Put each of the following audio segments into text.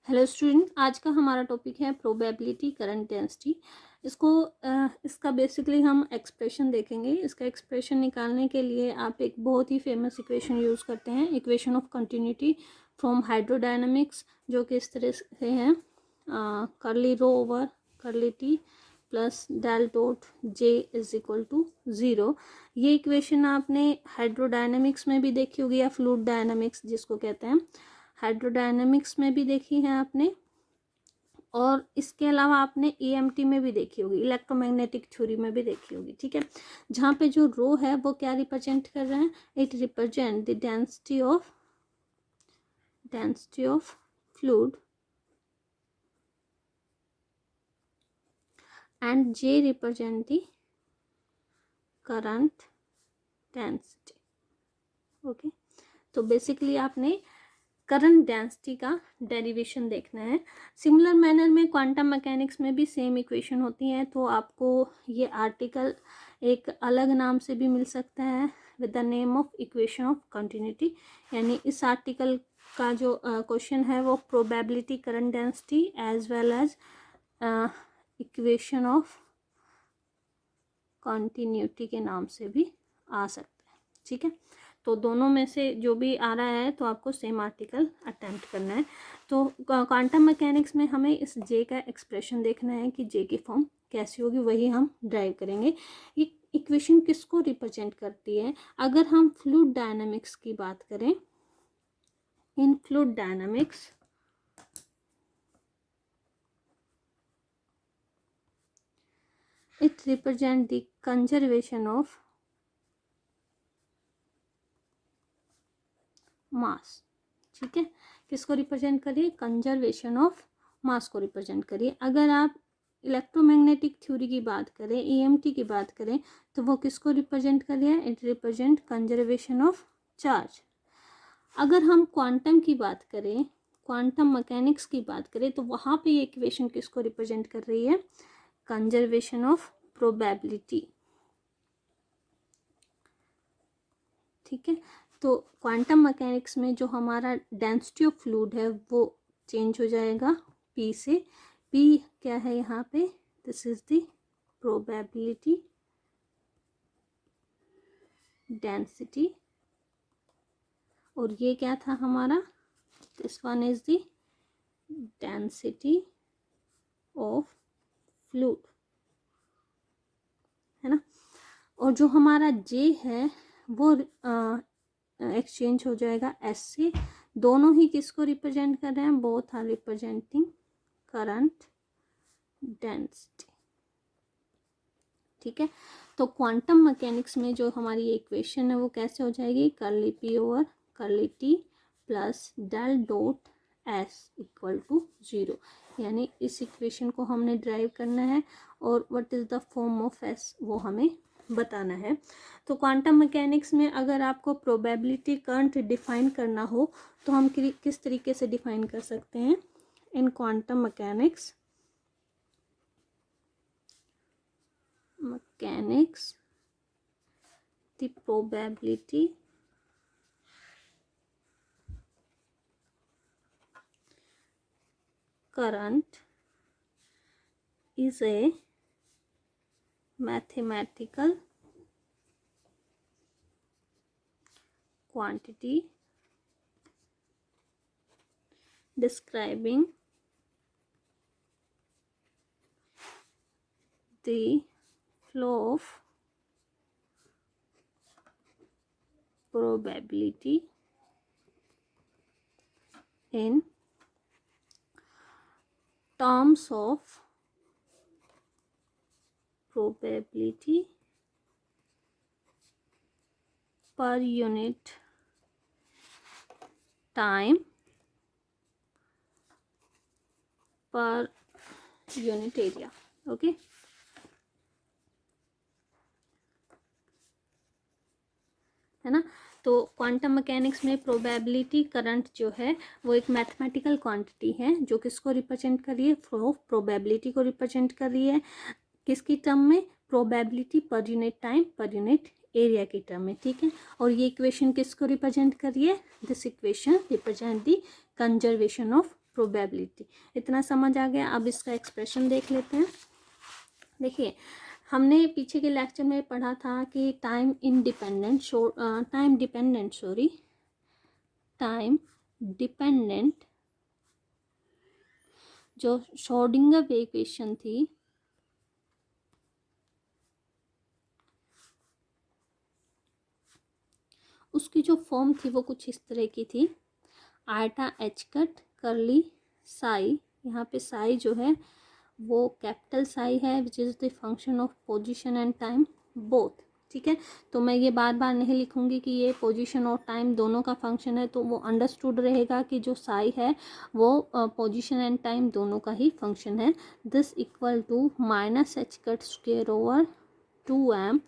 Hello student, आज का हमारा टॉपिक है प्रोबेबिलिटी करंट डेंसिटी। इसका बेसिकली हम एक्सप्रेशन देखेंगे। इसका एक्सप्रेशन निकालने के लिए आप एक बहुत ही फेमस इक्वेशन यूज़ करते हैं, equation of continuity from hydrodynamics, जो कि इस तरह से है curly rho over curly T plus del dot J is equal to 0। ये इक्वेशन आपने हाइड्रोडायनामिक्स में भी देखी होगी या फ्लूइड डायनामिक्स जिसको कहते हैं, हाइड्रोडायनामिक्स में भी देखी है आपने, और इसके अलावा आपने EMT में भी देखी होगी, इलेक्ट्रोमैग्नेटिक थ्योरी में भी देखी होगी। ठीक है, जहाँ पे जो रो है वो क्या रिप्रेजेंट कर रहे हैं, it represent the density of fluid and J represent the current density. Okay, तो बेसिकली आपने करंट डेंसिटी का डेरिवेशन देखना है। सिमिलर मैनर में क्वांटम मैकेनिक्स में भी सेम इक्वेशन होती है, तो आपको ये आर्टिकल एक अलग नाम से भी मिल सकता है with the name of equation of continuity. यानी इस आर्टिकल का जो क्वेश्चन है वो probability current density as well as equation of continuity के नाम से भी आ सकता है। ठीक है, तो दोनों में से जो भी आ रहा है तो आपको सेम आर्टिकल अटेम्प्ट करना है। तो क्वांटम मैकेनिक्स में हमें इस जे का एक्सप्रेशन देखना है कि जे की फॉर्म कैसी होगी, वही हम ड्राइव करेंगे। ये इक्वेशन किसको रिप्रेजेंट करती है? अगर हम फ्लूइड डायनामिक्स की बात करें, इन fluid dynamics it represent the conservation of mass। ठीक है, किसको रिप्रेजेंट करिए? कंजर्वेशन ऑफ मास को रिप्रेजेंट करिए। अगर आप इलेक्ट्रोमैग्नेटिक थ्योरी की बात करें, EMT की बात करें, तो वो किसको रिप्रेजेंट करिए? It represent conservation of charge. अगर हम क्वांटम की बात करें, क्वांटम मैकेनिक्स की बात करें, तो वहाँ पे ये इक्वेशन किसको रिप्रेजेंट कर रही है? Conservation of probability. ठीक है, तो क्वांटम मैकेनिक्स में जो हमारा डेंसिटी ऑफ फ्लूइड है वो चेंज हो जाएगा P से। P क्या है यहाँ पे? This is the probability density, और ये क्या था हमारा? This one is the density of fluid, है ना। और जो हमारा J है वो एक्सचेंज हो जाएगा S से। दोनों ही किसको रिप्रेजेंट कर रहे हैं? Both are representing current density. ठीक है, तो क्वांटम मैकेनिक्स में जो हमारी इक्वेशन है वो कैसे हो जाएगी? Curly P over curly T plus del dot S equal to 0। यानी इस इक्वेशन को हमने ड्राइव करना है और what is the form of S वो हमें बताना है। तो क्वांटम मैकेनिक्स में अगर आपको प्रोबेबिलिटी करंट डिफाइन करना हो तो हम किस तरीके से डिफाइन कर सकते हैं? इन quantum mechanics the probability current is a mathematical quantity describing the flow of probability in terms of probability per unit time per unit area। Okay, है ना। तो क्वांटम मैकेनिक्स में प्रोबेबिलिटी करंट जो है वो एक मैथमेटिकल क्वांटिटी है जो किसको रिप्रेजेंट कर रही है? फ्लो ऑफ प्रोबेबिलिटी को रिप्रेजेंट कर रही है। किसकी टर्म में? Probability per unit time per unit area की टर्म में। ठीक है, और ये इक्वेशन किसको रिप्रेजेंट कर रही है? This equation represent the conservation of probability. इतना समझ आ गया। अब इसका एक्सप्रेशन देख लेते हैं। देखिए, हमने पीछे के लेक्चर में पढ़ा था कि टाइम डिपेंडेंट जो श्रोडिंगर वेव इक्वेशन थी, उसकी जो फॉर्म थी वो कुछ इस तरह की थी, आटा एच कट करली साई। यहाँ पे साई जो है वो कैपिटल साई है, which is the function of position and time both. ठीक है, तो मैं ये बार बार नहीं लिखूंगी कि ये पोजीशन और टाइम दोनों का फंक्शन है, तो वो अंडरस्टूड रहेगा कि जो साई है वो पोजीशन एंड टाइम दोनों का ही फंक्शन है। This equal to minus H cut square over 2m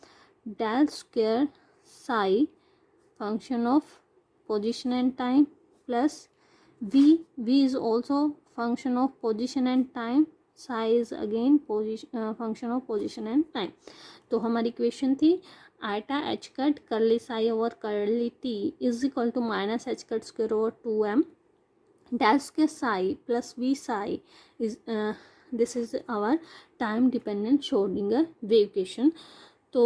del square psi function of position and time plus v is also function of position and time, psi is again function of position and time। तो हमारी equation थी आटा h cut curly psi over curly T is equal to minus H cut square over 2m del square psi plus V psi is this is our time dependent Schrodinger wave equation. तो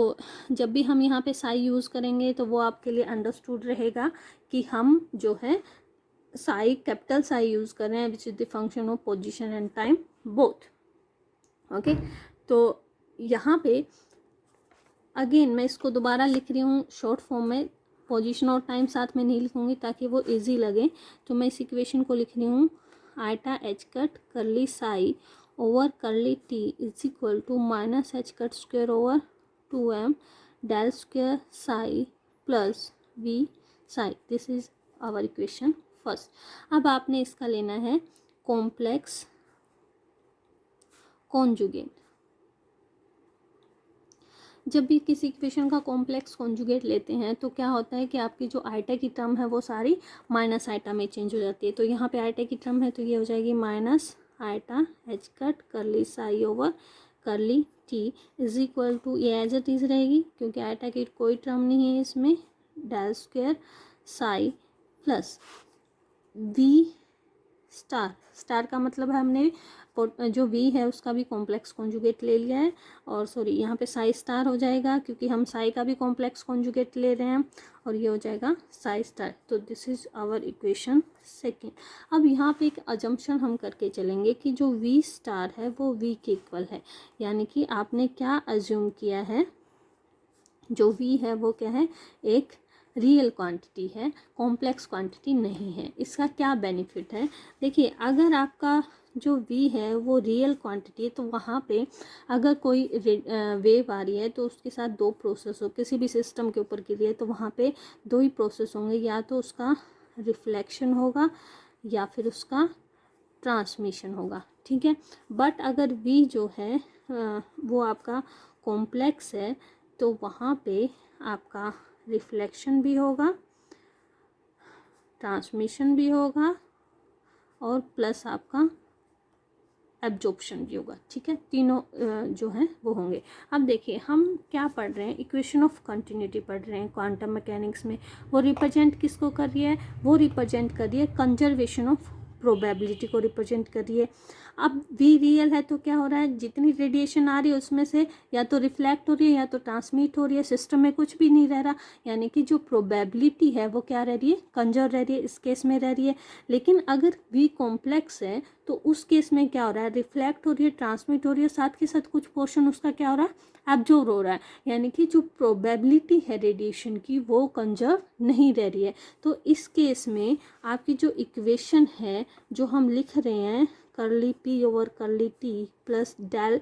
जब भी हम यहाँ पे Sai use करेंगे तो वो आपके लिए अंडरस्टूड रहेगा कि हम जो है साई कैपिटल साई यूज़ कर रहे हैं, which is the function of position and time both. Okay, तो यहाँ पे अगेन मैं इसको दोबारा लिख रही हूँ शॉर्ट फॉर्म में, पोजीशन और टाइम साथ में नहीं लिखूँगी ताकि वो इजी लगे। तो मैं इस इक्वेशन को लिख रही हूँ आटा h cut curly psi over curly T is equal to minus H cut square over 2m del square psi plus v psi। This is our equation first. अब आपने इसका लेना है कॉम्प्लेक्स कॉन्जुगेट। जब भी किसी इक्वेशन का कॉम्प्लेक्स कॉन्जुगेट लेते हैं तो क्या होता है कि आपकी जो आइटा की टर्म है वो सारी माइनस आइटा में चेंज हो जाती है। तो यहाँ पे आइटा की टर्म है तो ये हो जाएगी minus iota H cut curly psi over curly T is equal to, ये एज इट इज रहेगी क्योंकि आइटा की कोई टर्म नहीं है इसमें, del square psi plus V star. Star का मतलब है हमने जो वी है उसका भी कॉम्प्लेक्स कॉन्जुगेट ले लिया है, और सॉरी यहाँ पे साई स्टार हो जाएगा क्योंकि हम साई का भी कॉम्प्लेक्स कॉन्जुगेट ले रहे हैं, और ये हो जाएगा साई स्टार। तो this is our equation second. अब यहाँ पे एक अजम्पशन हम करके चलेंगे कि जो वी स्टार है वो वी के इक्वल है, यानी कि आपने क्या अज्यूम किया है, जो वी है वो क्या है, एक रियल क्वांटिटी है, कॉम्प्लेक्स क्वांटिटी नहीं है। इसका क्या बेनिफिट है, देखिए अगर आपका जो v है वो रियल क्वांटिटी है तो वहाँ पे अगर कोई वेव आ रही है तो उसके साथ दो प्रोसेस हो, किसी भी सिस्टम के ऊपर गिरी है तो वहाँ पे दो ही प्रोसेस होंगे, या तो उसका रिफ्लेक्शन होगा या फिर उसका ट्रांसमिशन होगा। ठीक है, बट अगर v जो है वो आपका कॉम्प्लेक्स है तो वहाँ पे आपका रिफ्लेक्शन भी होगा, ट्रांसमिशन भी होगा और प्लस आपका एब्जॉर्प्शन भी होगा। ठीक है, तीनों जो हैं वो होंगे। अब देखिए हम क्या पढ़ रहे हैं, इक्वेशन ऑफ कंटिन्यूटी पढ़ रहे हैं क्वांटम मैकेनिक्स में। वो रिप्रेजेंट किसको कर रही है, वो रिप्रेजेंट कर रही है कंजर्वेशन ऑफ प्रोबेबिलिटी को रिप्रेजेंट कर रही है। अब वी रियल है तो क्या हो रहा है, जितनी रेडिएशन आ रही है उसमें से या तो रिफ्लेक्ट हो रही है या तो ट्रांसमिट हो रही है, सिस्टम में कुछ भी नहीं रह रहा, यानी कि जो प्रोबेबिलिटी है वो क्या रह रही है, कंजर्व रह रही है, इस केस में रह रही है। लेकिन अगर वी कॉम्प्लेक्स है तो उस केस में क्या हो रहा है, रिफ्लेक्ट हो रही है, ट्रांसमिट हो रही है, साथ के साथ कुछ पोर्शन उसका क्या हो रहा है, एब्जॉर्ब हो रहा है, यानी कि जो प्रोबेबिलिटी है रेडिएशन की वो कंजर्व नहीं रह रही है। तो इस केस में आपकी जो इक्वेशन है जो हम लिख रहे हैं curly P over curly T plus del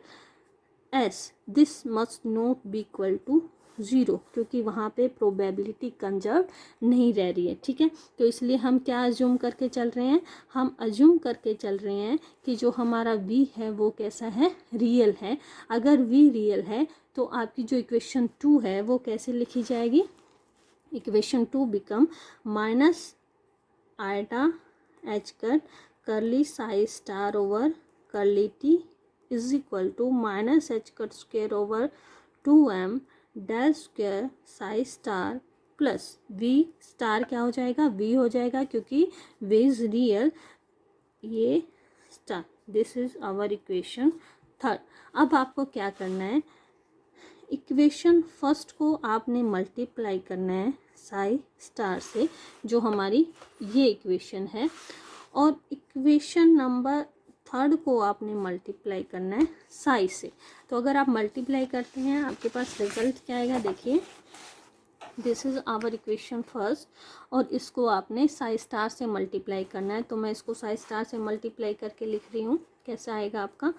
S, this must not be equal to zero, क्योंकि वहाँ पे प्रोबेबिलिटी कंजर्व नहीं रह रही है। ठीक है, तो इसलिए हम क्या अज्यूम करके चल रहे हैं, हम अज्यूम करके चल रहे हैं कि जो हमारा v है वो कैसा है, रियल है। अगर v रियल है तो आपकी जो इक्वेशन 2 है वो कैसे लिखी जाएगी, equation 2 become minus iota H cut curly psi star over curly T is equal to minus H cut square over 2m del square psi star plus V star क्या हो जाएगा, वी हो जाएगा क्योंकि वी इज रियल, ये star, this is our equation third. अब आपको क्या करना है, इक्वेशन फर्स्ट को आपने मल्टीप्लाई करना है साई स्टार से, जो हमारी ये इक्वेशन है, और इक्वेशन नंबर थर्ड को आपने मल्टीप्लाई करना है साई से। तो अगर आप मल्टीप्लाई करते हैं आपके पास रिजल्ट क्या आएगा, देखिए this is our equation first, और इसको आपने साई स्टार से मल्टीप्लाई करना है। तो मैं इसको साई स्टार से मल्टीप्लाई करके लिख रही हूँ। कैसा आएगा आपका,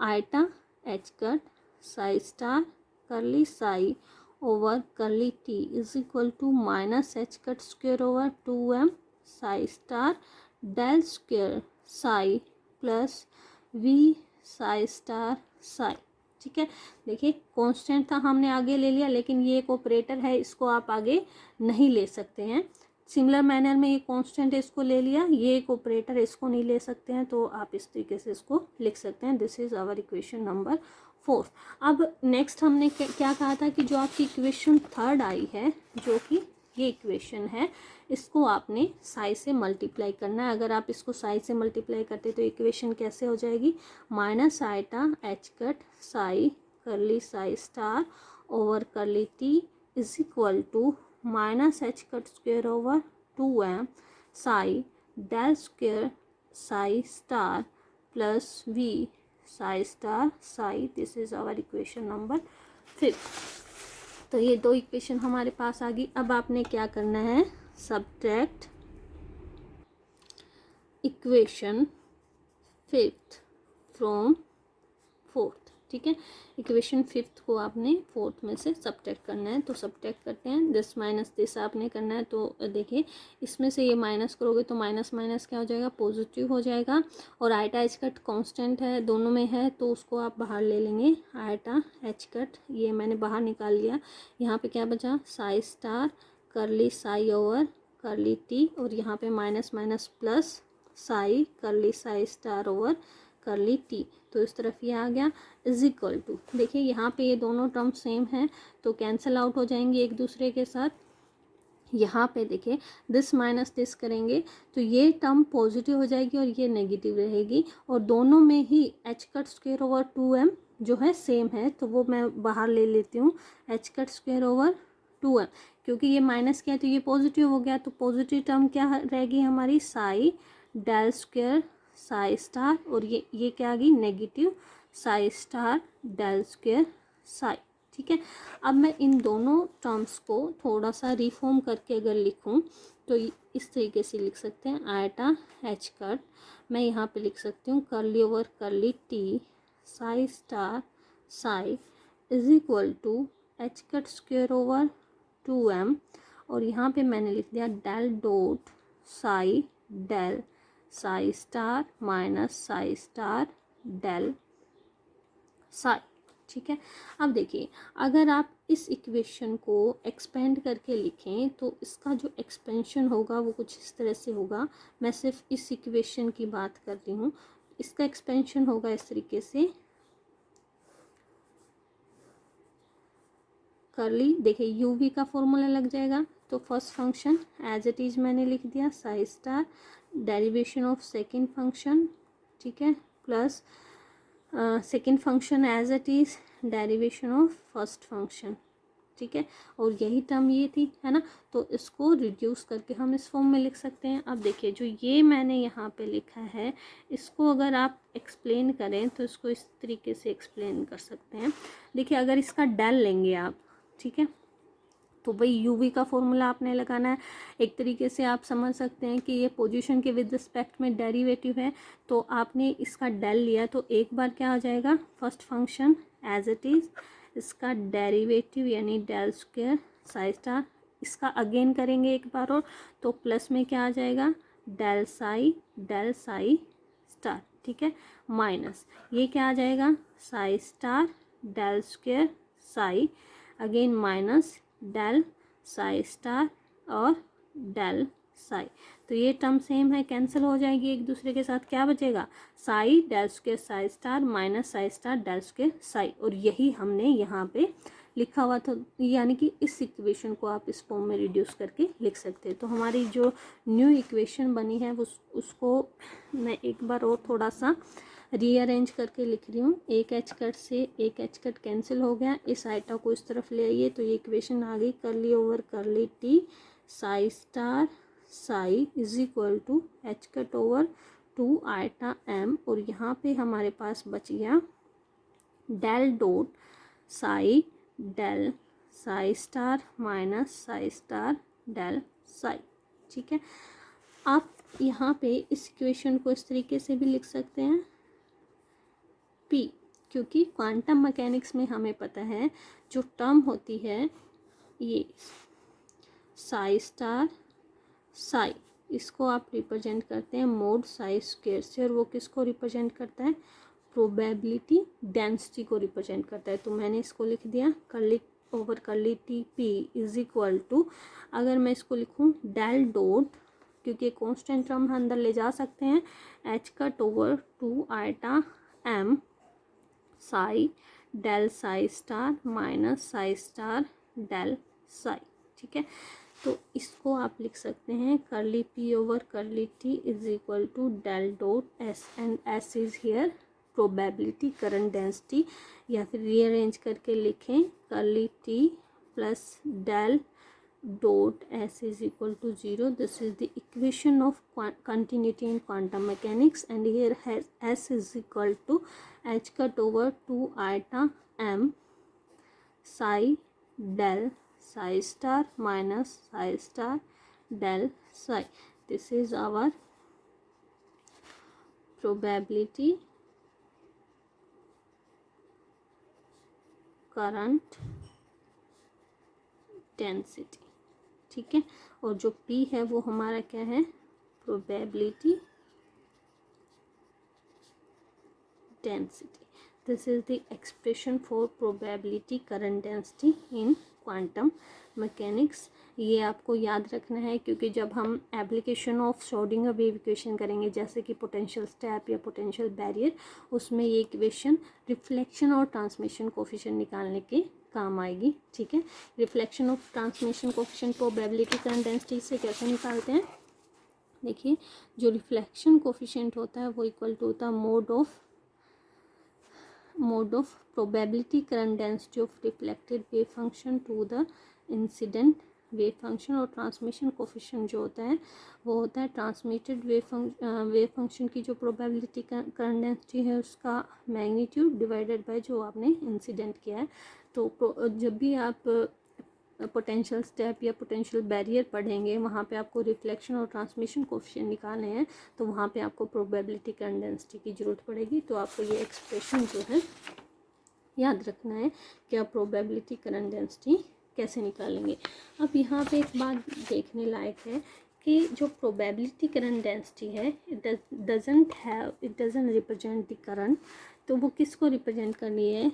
iota H cut psi star curly psi over curly T is equal to minus H cut square over 2m psi star del square psi plus V psi star psi. ठीक है, देखिए कांस्टेंट था हमने आगे ले लिया, लेकिन ये एक ऑपरेटर है, इसको आप आगे नहीं ले सकते हैं। सिमिलर मैनर में ये कांस्टेंट है, इसको ले लिया, ये एक ऑपरेटर है, इसको नहीं ले सकते हैं, तो आप इस तरीके से इसको लिख सकते हैं। This is our equation number 4। अब नेक्स्ट हमने क्या कहा था कि जो आपकी इक्वेशन थर्ड आई है, जो कि ये इक्वेशन है, इसको आपने साई से मल्टीप्लाई करना है। अगर आप इसको साई से मल्टीप्लाई करते तो इक्वेशन कैसे हो जाएगी, minus iota H cut psi curly psi star over curly T is equal to minus H cut square over 2m psi del square psi star plus V psi star psi. This is our equation number 5। तो ये दो equation हमारे पास आ गई। अब आपने क्या करना है, subtract equation fifth from fourth. ठीक है, इक्वेशन फिफ्थ को आपने फोर्थ में से सब्ट्रैक्ट करना है। तो सब्ट्रैक्ट करते हैं, दिस माइनस दिस आपने करना है। तो देखिए इसमें से ये माइनस करोगे तो माइनस माइनस क्या हो जाएगा, पॉजिटिव हो जाएगा। और आयटा एच कट कॉन्स्टेंट है, दोनों में है, तो उसको आप बाहर ले लेंगे। आयटा एच कट ये मैंने बाहर निकाल लिया। यहाँ पे क्या बचा, Sai star curly psi over curly T, और यहाँ पे minus minus plus psi curly psi star over curly T. तो इस तरफ ये आ गया इज इक्वल टू, देखिए यहाँ पे ये दोनों टर्म सेम है तो कैंसिल आउट हो जाएंगे एक दूसरे के साथ। यहाँ पे देखिए दिस माइनस दिस करेंगे तो ये टर्म पॉजिटिव हो जाएगी और ये नेगेटिव रहेगी, और दोनों में ही H cut square over 2m जो है सेम है, तो वो मैं बाहर ले लेती हूँ। H cut square over 2m, क्योंकि ये माइनस किया तो ये पॉजिटिव हो गया, तो पॉजिटिव टर्म क्या रहेगी हमारी, psi del square psi star, और ये क्या आ गई, negative psi star del square psi. ठीक है, अब मैं इन दोनों टर्म्स को थोड़ा सा रिफॉर्म करके अगर लिखूं तो इस तरीके से लिख सकते हैं, आयटा एच कट मैं यहाँ पे लिख सकती हूँ curly over curly t psi star psi is equal to h cut square over 2m, और यहाँ पे मैंने लिख दिया del dot psi del psi star minus psi star del psi. ठीक है, अब देखिए अगर आप इस इक्वेशन को एक्सपेंड करके लिखें तो इसका जो एक्सपेंशन होगा वो कुछ इस तरह से होगा। मैं सिर्फ इस इक्वेशन की बात कर रही हूँ, इसका एक्सपेंशन होगा इस तरीके से, करली देखिए यू वी का फॉर्मूला लग जाएगा। तो first function as it is मैंने लिख दिया psi star derivation of second function, ठीक है, plus second function as it is derivation of first function. ठीक है, और यही टर्म ये थी, है ना, तो इसको रिड्यूस करके हम इस फॉर्म में लिख सकते हैं। अब देखिए जो ये मैंने यहाँ पे लिखा है इसको अगर आप एक्सप्लेन करें तो इसको इस तरीके से एक्सप्लेन कर सकते हैं। देखिए अगर इसका डेल लेंगे आप, ठीक है, तो भाई यू वी का फॉर्मूला आपने लगाना है। एक तरीके से आप समझ सकते हैं कि ये पोजीशन के विद रिस्पेक्ट में डेरिवेटिव है, तो आपने इसका डेल लिया तो एक बार क्या हो जाएगा, first function as it is, इसका डेरिवेटिव यानी डेल स्क्वायर साई स्टार, इसका अगेन करेंगे एक बार और, तो प्लस में क्या आ जाएगा, डेल साई स्टार, ठीक है, माइनस ये क्या आ जाएगा, psi star del square psi, again minus del psi star और डेल साई। तो ये टर्म सेम है, कैंसिल हो जाएगी एक दूसरे के साथ, क्या बचेगा, psi del square psi star minus psi star del square psi, और यही हमने यहाँ पे लिखा हुआ था, यानी कि इस इक्वेशन को आप इस फॉर्म में रिड्यूस करके लिख सकते हैं। तो हमारी जो न्यू इक्वेशन बनी है वो उसको मैं एक बार और थोड़ा सा रीअरेंज करके लिख रही हूँ। एक एच कट से एक एच कट कैंसिल हो गया, इस आइटा को इस तरफ ले आइए तो ये इक्वेशन आ गई, curly over curly t psi star psi is equal to h cut over 2 iota M, और यहाँ पे हमारे पास बच गया del dot psi del psi star minus psi star del psi. ठीक है, आप यहाँ पे इस इक्वेशन को इस तरीके से भी लिख सकते हैं पी, क्योंकि क्वांटम मैकेनिक्स में हमें पता है जो टर्म होती है ये साई स्टार साई, इसको आप रिप्रेजेंट करते हैं मोड साई स्क्वायर से, और वो किसको रिप्रेजेंट करता है, प्रोबेबिलिटी डेंसिटी को रिप्रेजेंट करता है। तो मैंने इसको लिख दिया curly over curly t P is equal to, अगर मैं इसको लिखूं डेल डॉट, क्योंकि कांस्टेंट टर्म हम अंदर ले जा सकते हैं, h cut over 2 iota M psi del psi star minus psi star del psi. ठीक है, तो इसको आप लिख सकते हैं curly P over curly T is equal to del dot S, and S is here probability current density, या फिर रीअरेंज करके लिखें करली T plus del dot s is equal to 0. This is the equation of continuity in quantum mechanics, and here has s is equal to h cut over 2 iota m psi del psi star minus psi star del psi. This is our probability current density. ठीक है, और जो P है वो हमारा क्या है, probability density. This is the expression for probability current density in quantum mechanics. ये आपको याद रखना है, क्योंकि जब हम application of Schrodinger wave equation करेंगे, जैसे कि पोटेंशियल स्टेप या पोटेंशियल बैरियर, उसमें ये इक्वेशन रिफ्लेक्शन और ट्रांसमिशन कोफिशिएंट निकालने के काम आएगी। ठीक है, reflection of transmission coefficient probability current density से कैसे निकालते हैं, देखिए जो रिफ्लेक्शन कोफिशिएंट होता है वो इक्वल टू होता है mod of probability current density of reflected wave function to the incident wave function, और ट्रांसमिशन कोफिशिएंट जो होता है वो होता है ट्रांसमिटेड वेव फंक्शन की जो प्रोबेबिलिटी करंट डेंसिटी है उसका मैग्नीट्यूड डिवाइडेड बाय जो आपने इंसिडेंट किया है। तो जब भी आप पोटेंशियल स्टेप या पोटेंशियल बैरियर पढ़ेंगे, वहाँ पे आपको रिफ्लेक्शन और ट्रांसमिशन कोफिशिएंट निकालने हैं, तो वहाँ पे आपको प्रोबेबिलिटी करंट डेंसिटी की ज़रूरत पड़ेगी। तो आपको ये एक्सप्रेशन जो है याद रखना है कि आप प्रोबेबिलिटी करंट डेंसिटी कैसे निकालेंगे। अब यहाँ पे एक बात देखने लायक है कि जो प्रोबेबिलिटी करंट डेंसिटी है it doesn't represent the current, तो वो किसको रिप्रेजेंट करनी है,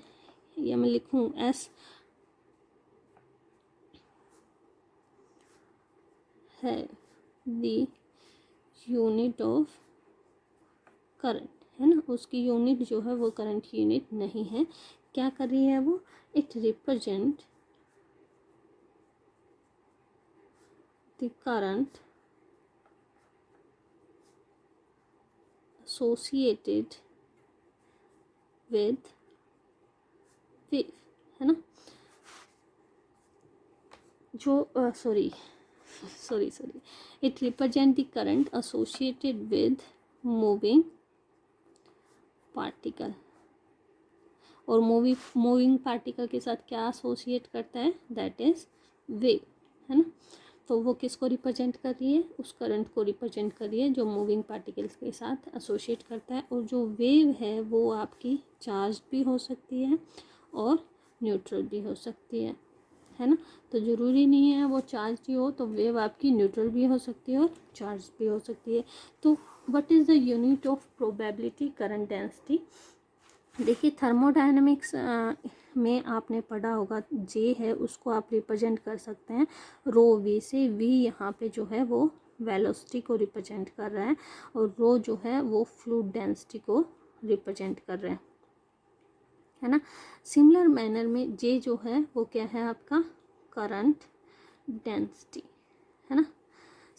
ये मैं लिखूँ एस है द यूनिट ऑफ करंट, है ना, उसकी यूनिट जो है वो करंट यूनिट नहीं है। क्या कर रही है वो, it represent the current associated with wave, है ना, जो sorry it represent the current associated with moving particle, और मूविंग पार्टिकल के साथ क्या एसोसिएट करता है, दैट इज वेव, है ना। तो वो किसको रिप्रेजेंट कर रही है, उस करंट को रिप्रेजेंट कर रही है जो मूविंग पार्टिकल्स के साथ एसोसिएट करता है। और जो वेव है वो आपकी चार्ज भी हो सकती है और न्यूट्रल भी हो सकती है ना। तो ज़रूरी नहीं है वो चार्ज ही हो, तो वेव आपकी न्यूट्रल भी हो सकती है और चार्ज भी हो सकती है। तो what is the unit of probability current density, देखिए थर्मोडायनेमिक्स में आपने पढ़ा होगा, जे है उसको आप रिप्रेजेंट कर सकते हैं रो वी से। वी यहाँ पे जो है वो वेलोसिटी को रिप्रेजेंट कर रहा है, और रो जो है वो फ्लूइड डेंसिटी को रिप्रेजेंट कर रहा है। है ना। सिमिलर मैनर में जे जो है वो क्या है आपका करंट डेंसिटी, है ना।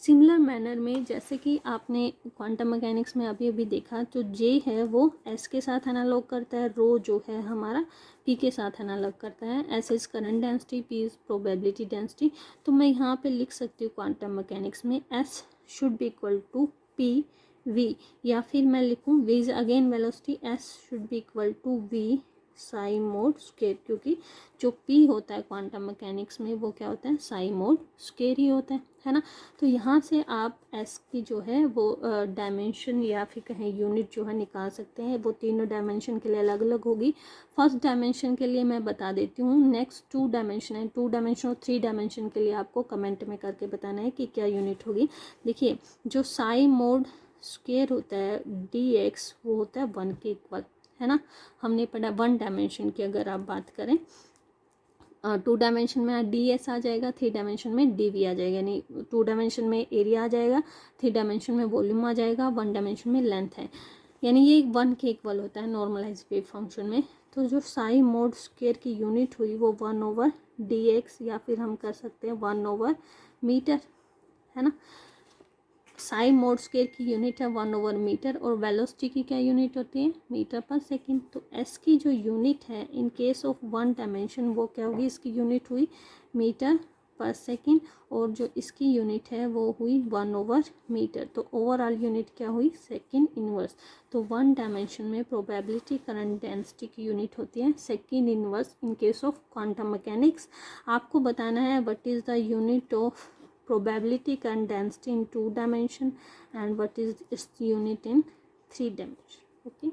सिमिलर मैनर में जैसे कि आपने क्वांटम मैकेनिक्स में अभी अभी देखा, तो जे है वो एस के साथ एनालॉग करता है, रो जो है हमारा पी के साथ एनालॉग करता है। S is current density, P is probability density. तो मैं यहाँ पे लिख सकती हूँ क्वांटम मैकेनिक्स में S should be equal to P V, या फिर मैं लिखूँ V is again velocity, S should be equal to V psi mod square, क्योंकि जो पी होता है क्वांटम मैकेनिक्स में वो क्या होता है साई मोड स्क्वायर ही होता है ना। तो यहाँ से आप एस की जो है वो डायमेंशन या फिर कहें यूनिट जो है निकाल सकते हैं। वो तीनों डायमेंशन के लिए अलग अलग होगी। फर्स्ट डायमेंशन के लिए मैं बता देती हूँ, नेक्स्ट 2 डायमेंशन है, 2 डायमेंशन और 3 डायमेंशन के लिए आपको कमेंट में करके बताना है कि क्या यूनिट होगी। देखिए जो साई मोड स्क्वायर होता है डी एक्स, वो होता है 1 के इक्वल, है ना। हमने पढ़ा 1 डायमेंशन की अगर आप बात करें, 2 डायमेंशन में डी एस आ जाएगा, 3 डायमेंशन में डी वी आ जाएगा, यानी 2 डायमेंशन में एरिया आ जाएगा, 3 डायमेंशन में वॉल्यूम आ जाएगा, 1 डायमेंशन में लेंथ है, यानी ये 1 के इक्वल होता है नॉर्मलाइज वेव फंक्शन में। तो जो साई मोड स्क्वायर की यूनिट हुई वो 1/dx, या फिर हम कर सकते हैं 1/मीटर, है ना। साई मोड स्क्वायर की यूनिट है 1/मीटर, और वेलोसिटी की क्या यूनिट होती है मीटर पर सेकंड। तो एस की जो यूनिट है इन केस ऑफ 1 डायमेंशन वो क्या होगी, इसकी यूनिट हुई मीटर पर सेकंड, और जो इसकी यूनिट है वो हुई 1/मीटर। तो ओवरऑल यूनिट क्या हुई सेकंड इनवर्स। तो 1 डायमेंशन में प्रोबेबिलिटी करंट डेंसिटी की यूनिट होती है second inverse in case of quantum mechanics. आपको बताना है what is the unit of probability current density in 2 dimension and what is its unit in 3 dimension. Okay.